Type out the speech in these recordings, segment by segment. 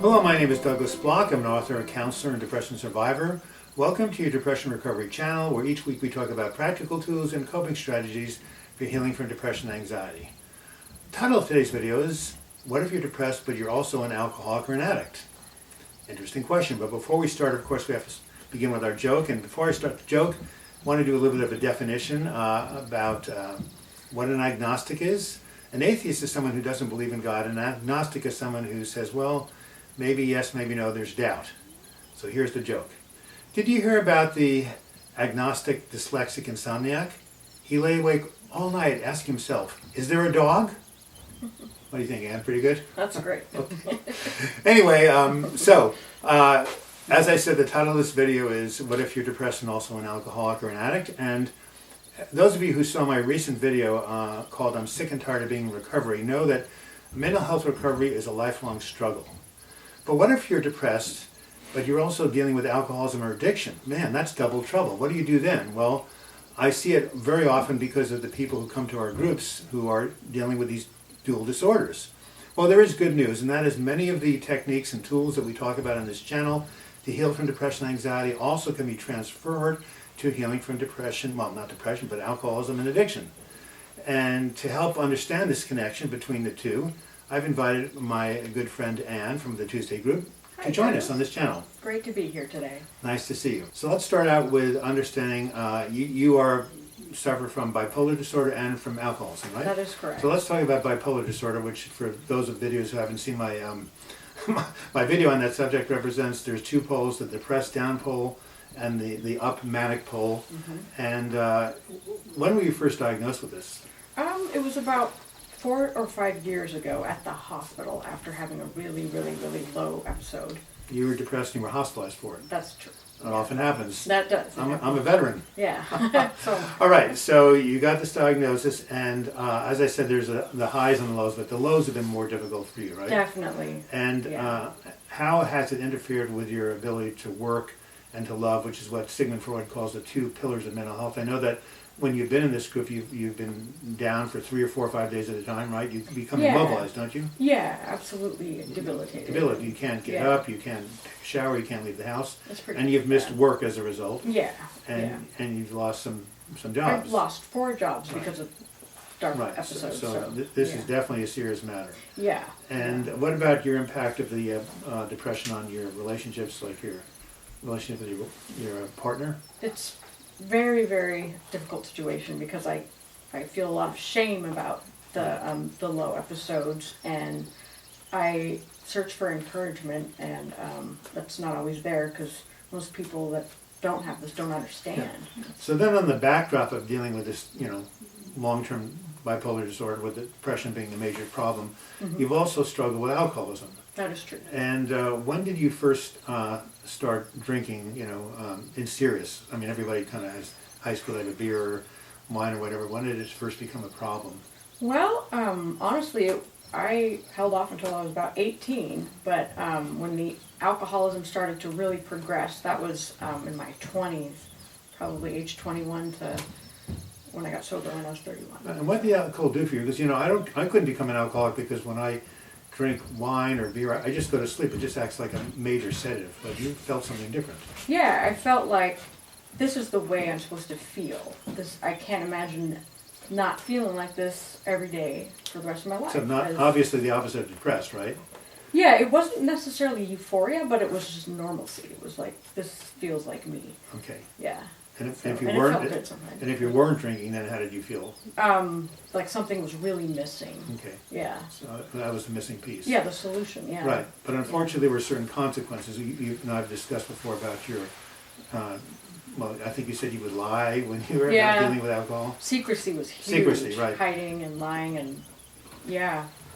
Hello, my name is Douglas Bloch. I'm an author, a counselor, and depression survivor. Welcome to your Depression Recovery channel, where each week we talk about practical tools and coping strategies for healing from depression and anxiety. The title of today's video is, What if you're depressed but you're also an alcoholic or an addict? Interesting question, but before we start, of course, we have to begin with our joke. And before I start the joke, I want to do a little bit of a definition about what an agnostic is. An atheist is someone who doesn't believe in God. An agnostic is someone who says, well, maybe yes, maybe no, there's doubt. So here's the joke. Did you hear about the agnostic dyslexic insomniac? He lay awake all night asking himself, is there a dog? What do you think, Anne? Pretty good? That's great. Okay. Anyway, as I said, the title of this video is What If You're Depressed and Also an Alcoholic or an Addict? And those of you who saw my recent video called I'm Sick and Tired of Being in Recovery know that mental health recovery is a lifelong struggle. But what if you're depressed, but you're also dealing with alcoholism or addiction? Man, that's double trouble. What do you do then? Well, I see it very often because of the people who come to our groups who are dealing with these dual disorders. Well, there is good news, and that is many of the techniques and tools that we talk about on this channel to heal from depression and anxiety also can be transferred to healing from depression, well, not depression, but alcoholism and addiction. And to help understand this connection between the two, I've invited my good friend Anne from the Tuesday group to join us on this channel. Great to be here today. Nice to see you. So let's start out with understanding you suffer from bipolar disorder and from alcoholism, right? That is correct. So let's talk about bipolar disorder, which for those of videos who haven't seen my my video on that subject represents there's two poles, the depressed down pole and the up manic pole. Mm-hmm. And when were you first diagnosed with this? It was about 4 or 5 years ago at the hospital after having a really, really, really low episode. You were depressed and you were hospitalized for it. That's true. It often happens. That does. I'm a veteran. Yeah. All right, so you got this diagnosis, and as I said, there's the highs and the lows, but the lows have been more difficult for you, right? Definitely. And how has it interfered with your ability to work and to love, which is what Sigmund Freud calls the two pillars of mental health? I know that when you've been in this group, you've been down for 3 or 4 or 5 days at a time, right? You become immobilized, don't you? Yeah, absolutely debilitated. Debilitated. You can't get up, you can't take a shower, you can't leave the house. That's pretty and you've missed bad. work as a result. Yeah. And you've lost some jobs. I've lost 4 jobs because of dark episodes. So this is definitely a serious matter. Yeah. And what about your impact of the depression on your relationships, like your relationship with your partner? It's very, very difficult situation because I feel a lot of shame about the low episodes, and I search for encouragement, and that's not always there because most people that don't have this don't understand. Yeah. So then on the backdrop of dealing with this, long-term bipolar disorder, with depression being the major problem, mm-hmm. you've also struggled with alcoholism. That is true. And when did you first start drinking, in serious? I mean, everybody kind of has high school, they have a beer or wine or whatever. When did it first become a problem? Well, honestly, I held off until I was about 18, but when the alcoholism started to really progress, that was in my 20s, probably age 21 to when I got sober when I was 31. And what did the alcohol do for you? Because, I couldn't become an alcoholic because when I drink wine or beer, I just go to sleep. It just acts like a major sedative. But you felt something different. Yeah, I felt like this is the way I'm supposed to feel. I can't imagine not feeling like this every day for the rest of my life. So not obviously the opposite of depressed, right? Yeah, it wasn't necessarily euphoria, but it was just normalcy. It was like, this feels like me. Okay. Yeah. And if it you weren't drinking, then how did you feel? Like something was really missing. Okay. Yeah. So that was the missing piece. Yeah, the solution. Yeah. Right, but unfortunately, there were certain consequences. You and I've discussed before about your. Well, I think you said you would lie when you were not dealing with alcohol. Secrecy was huge. Secrecy, right? Hiding and lying and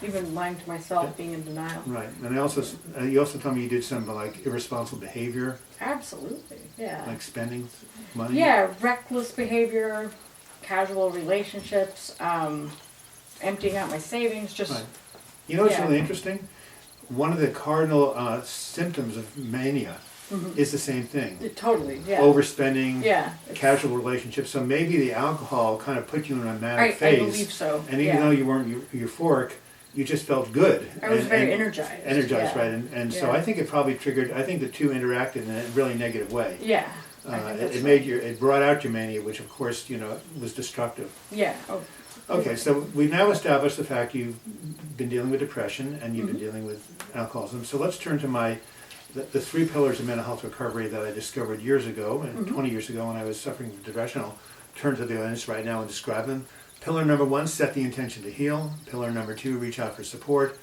even lying to myself, being in denial. Right, and you also told me you did some like irresponsible behavior. Absolutely, yeah. Like spending money. Yeah, reckless behavior, casual relationships, emptying out my savings, just. Right. You know what's really interesting? One of the cardinal symptoms of mania mm-hmm. is the same thing. Totally, yeah. Overspending, casual relationships. So maybe the alcohol kind of put you in a manic phase. I believe so. And even though you weren't euphoric, you just felt good. I was very and energized. Energized, Yeah. right? And so I think it probably triggered. I think the two interacted in a really negative way. Yeah. I think that's It right. made it brought out your mania, which of course was destructive. Yeah. Oh. Okay, so we've now established the fact you've been dealing with depression and you've been dealing with alcoholism. So let's turn to the three pillars of mental health recovery that I discovered years ago, and 20 years ago when I was suffering from depression. I'll turn to the audience right now and describe them. Pillar number 1, set the intention to heal. Pillar number 2, reach out for support.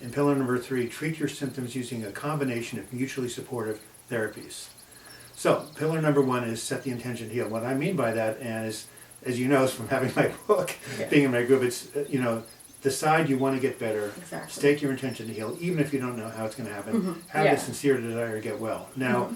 And pillar number 3, treat your symptoms using a combination of mutually supportive therapies. So, pillar number 1 is set the intention to heal. What I mean by that, and is, as you know from having my book, being in my group, it's, decide you want to get better. Exactly. State your intention to heal, even if you don't know how it's going to happen. Have Yeah. the sincere desire to get well. Now,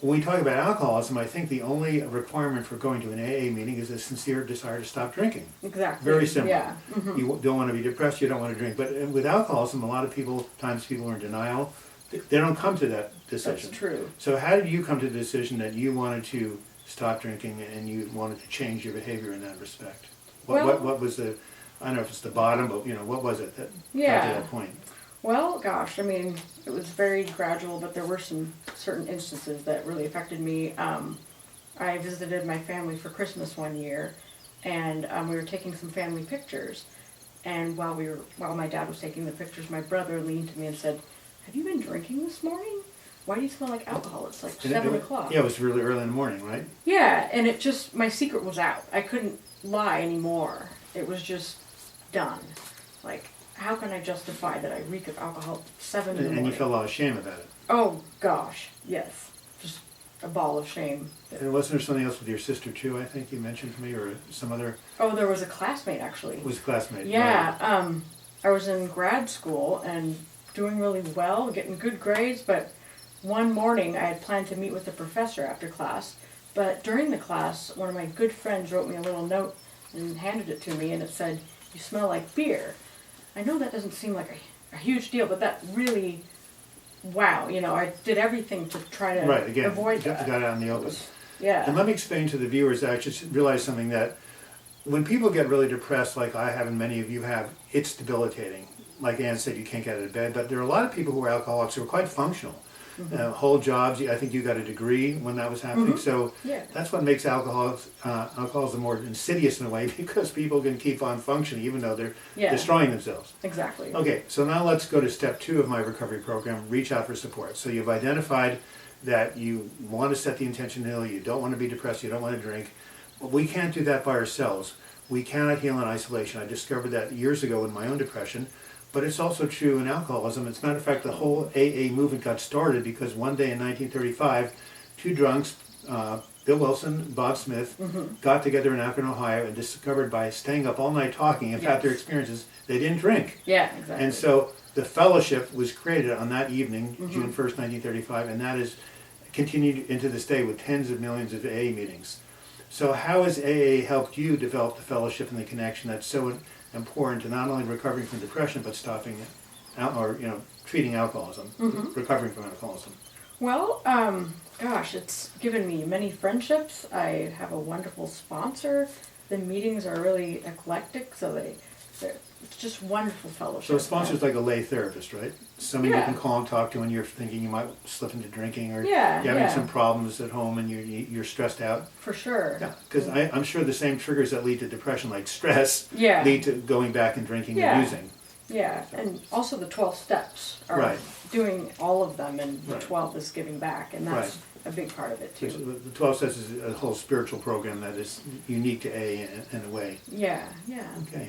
when we talk about alcoholism, I think the only requirement for going to an AA meeting is a sincere desire to stop drinking. Exactly. Very simple. Yeah. You don't want to be depressed, you don't want to drink. But with alcoholism, a lot of times people are in denial. They don't come to that decision. That's true. So how did you come to the decision that you wanted to stop drinking and you wanted to change your behavior in that respect? What was the, I don't know if it's the bottom, but what was it that got to that point? Well, gosh, I mean, it was very gradual, but there were some certain instances that really affected me. I visited my family for Christmas one year, and we were taking some family pictures. And while my dad was taking the pictures, my brother leaned to me and said, "Have you been drinking this morning? Why do you smell like alcohol? It's like 7 o'clock." Yeah, it was really early in the morning, right? Yeah, and it just, my secret was out. I couldn't lie anymore. It was just done. Like, how can I justify that I reek of alcohol at 7 in the morning? And you felt a lot of shame about it. Oh, gosh, yes. Just a ball of shame. And wasn't there something else with your sister too, I think you mentioned to me, or some other? Oh, there was a classmate, actually. It was a classmate. Yeah, Right. I was in grad school and doing really well, getting good grades, but one morning I had planned to meet with the professor after class, but during the class, one of my good friends wrote me a little note and handed it to me, and it said, "You smell like beer." I know that doesn't seem like a huge deal, but that really, wow, I did everything to try to avoid that. Got out in the open. Yeah. And let me explain to the viewers, I just realized something, that when people get really depressed, like I have and many of you have, it's debilitating. Like Ann said, you can't get out of bed, but there are a lot of people who are alcoholics who are quite functional. Whole jobs, I think you got a degree when that was happening, so Yeah. that's what makes alcoholism more insidious in a way, because people can keep on functioning even though they're Yeah. destroying themselves. Exactly. Okay, so now let's go to step 2 of my recovery program, reach out for support. So you've identified that you want to set the intention to heal, you don't want to be depressed, you don't want to drink. But we can't do that by ourselves. We cannot heal in isolation. I discovered that years ago in my own depression, but it's also true in alcoholism. As a matter of fact, the whole AA movement got started because one day in 1935, two drunks, Bill Wilson, Bob Smith, got together in Akron, Ohio, and discovered by staying up all night talking about their experiences, they didn't drink. Yeah, exactly. And so the fellowship was created on that evening, June 1st, 1935, and that is continued into this day with tens of millions of AA meetings. So how has AA helped you develop the fellowship and the connection that's so important to not only recovering from depression, but stopping treating alcoholism, recovering from alcoholism? Well, gosh, it's given me many friendships. I have a wonderful sponsor. The meetings are really eclectic, so it's just wonderful fellowship. So a sponsor's like a lay therapist, right? Somebody you Yeah. can call and talk to when you're thinking you might slip into drinking, or Yeah, you're having yeah. some problems at home and you're stressed out. For sure. Yeah, because I'm sure the same triggers that lead to depression, like stress, Yeah. lead to going back and drinking Yeah. and using. Yeah, and also the 12 steps are Right. doing all of them, and the Right. 12 is giving back, and that's a big part of it too. The 12 Steps is a whole spiritual program that is unique to AA in a way. Yeah, yeah. Okay.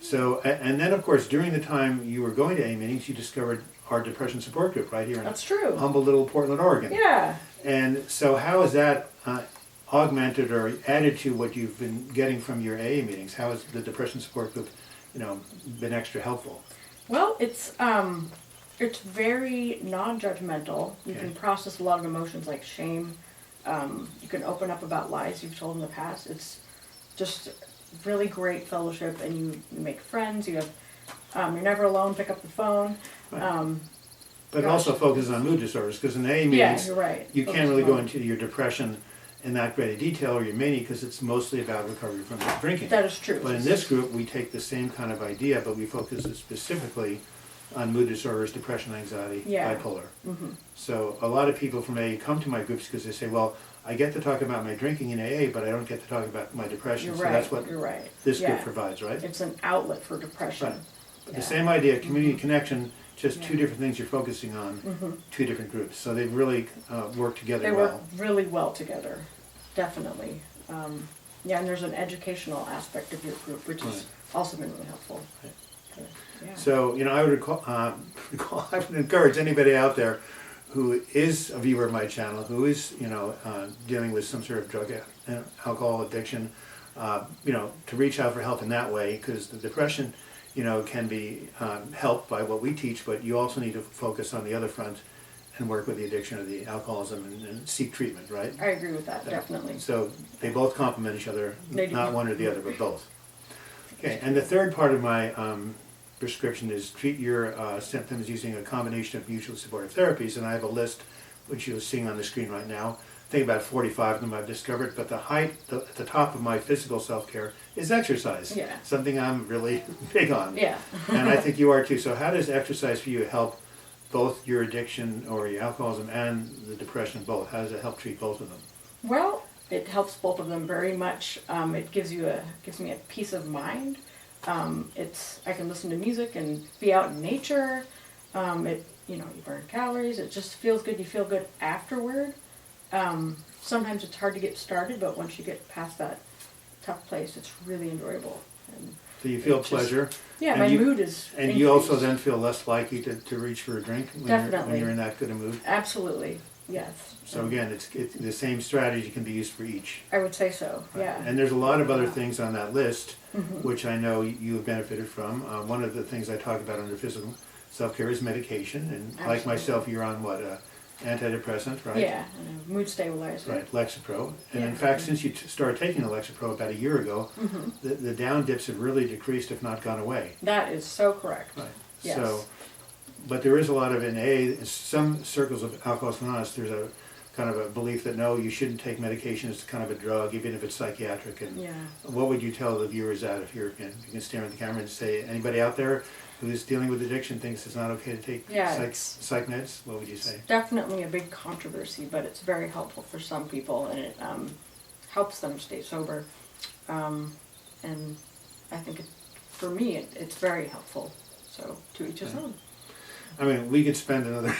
So, and then of course, during the time you were going to AA meetings, you discovered our depression support group right here in That's true. humble little Portland, Oregon. Yeah. And so how has that augmented or added to what you've been getting from your AA meetings? How has the depression support group, been extra helpful? Well, it's very non-judgmental. You can process a lot of emotions like shame. You can open up about lies you've told in the past. It's just really great fellowship, and you make friends. You have you're never alone. Pick up the phone. Right. But it Gosh. also focuses on mood disorders, because in AA meetings, Yeah, you're right. you Focus can't really go on- into your depression in that great detail, or your mania, because it's mostly about recovery from drinking. That is true. But in this group, we take the same kind of idea, but we focus it specifically on mood disorders, depression, anxiety, bipolar. So a lot of people from AA come to my groups because they say, well, I get to talk about my drinking in AA, but I don't get to talk about my depression. You're so right. that's what You're right. this group provides, right? It's an outlet for depression. Right. But the same idea, community connection, just two different things you're focusing on, two different groups. So they really work together They well. work really well together, definitely. Yeah, and there's an educational aspect of your group, which has also been really helpful. Yeah. So, I would I would encourage anybody out there who is a viewer of my channel, who is, dealing with some sort of drug and alcohol addiction, to reach out for help in that way, because the depression, can be helped by what we teach, but you also need to focus on the other front and work with the addiction or the alcoholism and seek treatment, right? I agree with that, definitely. So they both complement each other, They do. not one or the other, but both. Okay, and the third part of my prescription is treat your symptoms using a combination of mutually supportive therapies, and I have a list which you're seeing on the screen right now. I think about 45 of them I've discovered, but at the top of my physical self-care is exercise. Yeah. Something I'm really big on. Yeah. And I think you are too. So how does exercise for you help both your addiction or your alcoholism and the depression both? How does it help treat both of them? Well, it helps both of them very much. It gives me a peace of mind. I can listen to music and be out in nature. You burn calories. It just feels good. You feel good afterward. Sometimes it's hard to get started, but once you get past that tough place, it's really enjoyable. And so you feel pleasure. Yeah, my mood is And increased. you also then feel less likely to reach for a drink when you're in that good a mood? Absolutely, yes. So again, it's the same strategy can be used for each. I would say so, yeah. And there's a lot of other things on that list, which I know you have benefited from. One of the things I talk about under physical self-care is medication. And like myself, you're on what, antidepressant, right? Yeah, and a mood stabilizer. Right, Lexapro. And in fact, since you started taking the Lexapro about a year ago, the down dips have really decreased, if not gone away. That is so correct. Right. Yes. So, but there is a lot of, in some circles of Alcoholics Anonymous, there's a kind of a belief that no, you shouldn't take medication as kind of a drug, even if it's psychiatric. And what would you tell the viewers that if you can stare at the camera and say, anybody out there who is dealing with addiction thinks it's not okay to take psych meds? What would you say? It's definitely a big controversy, but it's very helpful for some people, and it helps them stay sober. And I think for me, it's very helpful. So to each his own. I mean, we could spend another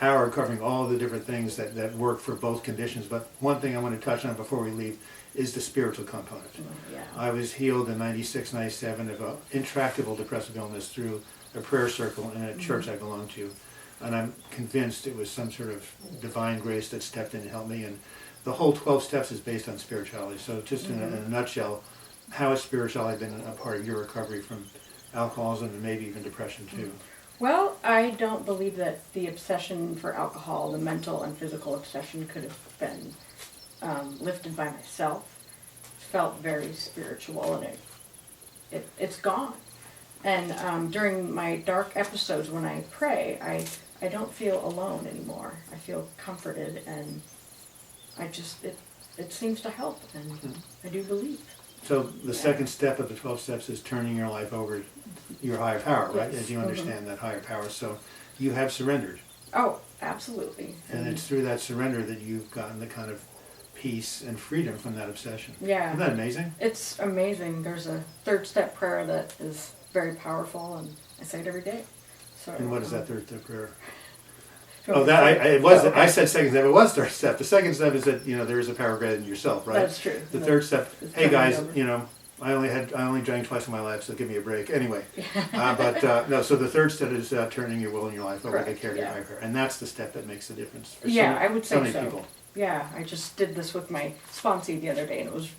hour covering all the different things that work for both conditions, but one thing I want to touch on before we leave is the spiritual component. Yeah. I was healed in 96, 97 of an intractable depressive illness through a prayer circle in a church I belonged to, and I'm convinced it was some sort of divine grace that stepped in and helped me, and the whole 12 steps is based on spirituality. So just in a nutshell, how has spirituality been a part of your recovery from alcoholism and maybe even depression too? Well, I don't believe that the obsession for alcohol, the mental and physical obsession, could have been lifted by myself. It felt very spiritual, and it's gone. And during my dark episodes when I pray, I don't feel alone anymore. I feel comforted, and it seems to help, and I do believe. So the second step of the 12 steps is turning your life over to your higher power, right? Yes. As you understand that higher power. So you have surrendered. Oh, absolutely. And it's through that surrender that you've gotten the kind of peace and freedom from that obsession. Yeah. Isn't that amazing? It's amazing. There's a third step prayer that is very powerful, and I say it every day. So. And what is that third step prayer? Oh, I said second step. It was third step. The second step is that there is a power greater than yourself, right? That's true. The third step. Hey guys, I only drank twice in my life, so give me a break. Anyway, no. So the third step is turning your will and your life over to the care of your higher power, and that's the step that makes the difference. For I would say so. Many people. Yeah, I just did this with my sponsee the other day, and it was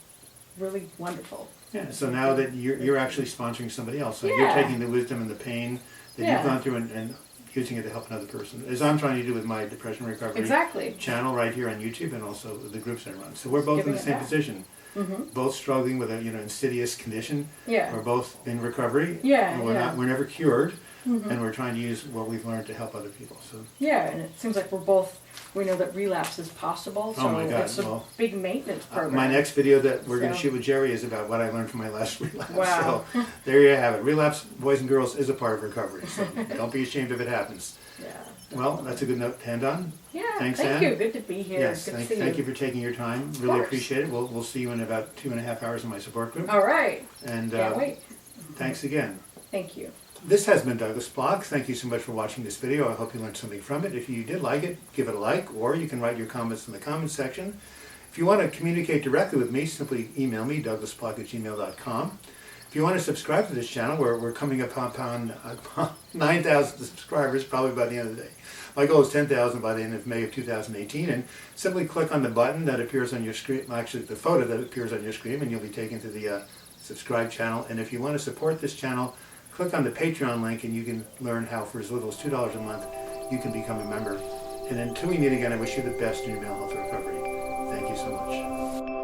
really wonderful. Yeah. So now that you're actually sponsoring somebody else, so you're taking the wisdom and the pain that you've gone through and using it to help another person, as I'm trying to do with my depression recovery channel right here on YouTube, and also the groups I run. So we're both in the same position, both struggling with a insidious condition. Yeah. We're both in recovery. Yeah. And we're never cured. and we're trying to use what we've learned to help other people. So Yeah, and it seems like we know that relapse is possible, so Oh my God, it's a well, big maintenance program. my next video that we're going to So- shoot with Jerry is about what I learned from my last relapse. Wow. So there you have it. Relapse, boys and girls, is a part of recovery. So don't be ashamed if it happens. Yeah. Well, that's a good note to end on. Yeah, Thanks, thank Ann. you. Good to be here. Yes, Good thank, to see thank you for taking your time. Really course. appreciate it. We'll see you in about 2.5 hours in my support group. All right. And Can't wait. thanks again. Thank you. This has been Douglas Bloch. Thank you so much for watching this video. I hope you learned something from it. If you did like it, give it a like, or you can write your comments in the comments section. If you want to communicate directly with me, simply email me, douglasbloch@gmail.com. If you want to subscribe to this channel, we're coming upon 9,000 subscribers probably by the end of the day. My goal is 10,000 by the end of May of 2018, and simply click on the button that appears on your screen, actually the photo that appears on your screen, and you'll be taken to the subscribe channel. And if you want to support this channel, click on the Patreon link and you can learn how for as little as $2 a month you can become a member. And until we meet again, I wish you the best in your mental health recovery. Thank you so much.